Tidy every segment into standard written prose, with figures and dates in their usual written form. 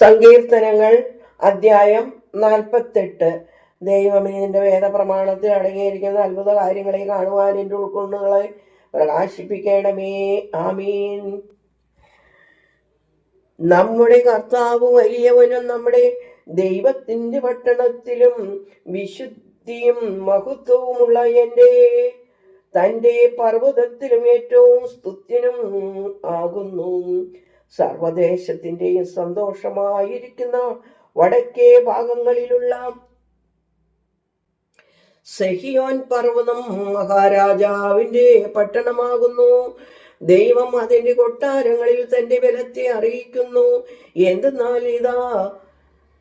സങ്കീർത്തനങ്ങൾ അധ്യായം 48. ദൈവമേ, നിന്റെ വേദപ്രമാണത്തിൽ അടങ്ങിയിരിക്കുന്ന അത്ഭുത കാര്യങ്ങളെ കാണുവാൻ എൻ്റെ ഉൾക്കൊണ്ണുകളെ പ്രകാശിപ്പിക്കണമേ. ആമീൻ. നമ്മുടെ കർത്താവ് വലിയവനും നമ്മുടെ ദൈവത്തിന്റെ പട്ടണത്തിലും വിശുദ്ധിയും മഹത്വവുമുള്ള തന്റെ പർവ്വതത്തിലും ഏറ്റവും സ്തുത്യനും ആകുന്നു. സർവദേശത്തിന്റെയും സന്തോഷമായിരിക്കുന്ന വടക്കേ ഭാഗങ്ങളിലുള്ള സഹിയോൻ പർവ്വതം മഹാരാജാവിന്റെ പട്ടണമാകുന്നു. ദൈവം അതിന്റെ കൊട്ടാരങ്ങളിൽ തന്റെ ബലത്തെ അറിയിക്കുന്നു. എന്തെന്നാൽ ഇതാ,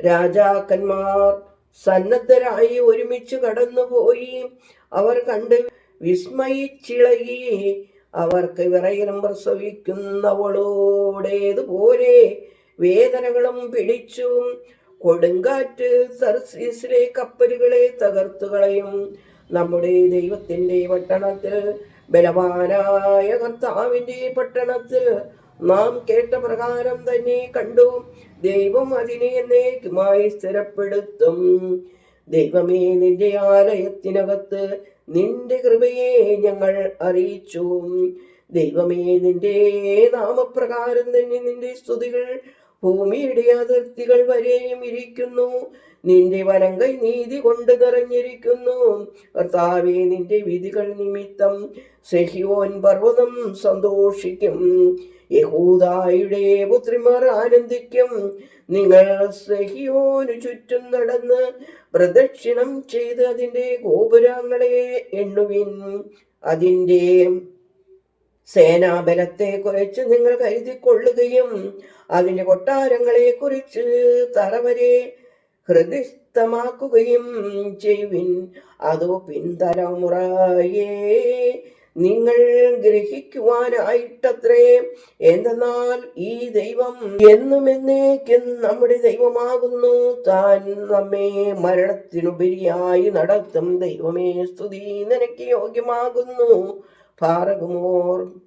രാജാക്കന്മാർ സന്നദ്ധരായി ഒരുമിച്ച് കടന്നുപോയി. അവർ കണ്ട് വിസ്മയിച്ചിളകി. അവർക്ക് വിറയലും പ്രസവിക്കുന്നവളോടേതുപോലെ വേദനകളും പിടിച്ചു. കൊടുങ്കാറ്റ് തർസീസിലെ കപ്പലുകളെ തകർത്തുകളയും. നമ്മുടെ ദൈവത്തിന്റെ പട്ടണത്തിൽ, ബലവാനായ കർത്താവിന്റെ പട്ടണത്തിൽ നാം കേട്ട പ്രകാരം തന്നെ കണ്ടു. ദൈവം അതിനെ എന്നേക്കുമായി സ്ഥിരപ്പെടുത്തും. ദൈവമേ, നിന്റെ ആലയത്തിനകത്ത് നിന്റെ കൃപയെ ഞങ്ങൾ അറിയിച്ചു. ദൈവമേ, നിന്റെ നാമപ്രകാരം തന്നെ നിന്റെ സ്തുതികൾ ഭൂമിയുടെ അതിർത്തികൾ വരെയും ഇരിക്കുന്നു. നിന്റെ വലങ്കൈ നീതി കൊണ്ട് നിറഞ്ഞിരിക്കുന്നു. കർത്താവേ, നിന്റെ വിധികൾ നിമിത്തം സഹിയോൻ പർവ്വതം സന്തോഷിക്കും. യഹൂദായുടെ പുത്രിമാർ ആനന്ദിക്കും. നിങ്ങൾ സഹിയോന് ചുറ്റും നടന്ന് പ്രദക്ഷിണം ചെയ്ത് അതിന്റെ ഗോപുരങ്ങളെ എണ്ണുവിൻ. അതിന്റെ സേനാബലത്തെ കുറിച്ച് നിങ്ങൾ കരുതിക്കൊള്ളുകയും അതിന്റെ കൊട്ടാരങ്ങളെ കുറിച്ച് തറവരെ ഹൃദയസ്ഥമാക്കുകയും ചെയ്യുവിൻ. അതോ പിൻതലമുറയെ നിങ്ങൾ ഗ്രഹിക്കുവാനായിട്ടത്രേ. എന്തെന്നാൽ ഈ ദൈവം എന്നും എന്നേക്കും നമ്മുടെ ദൈവമാകുന്നു. താൻ നമ്മെ മരണത്തിനുപരിയായി നടത്തും. ദൈവമേ, സ്തുതി നിനക്ക് യോഗ്യമാകുന്നു. പാറകുമോർ.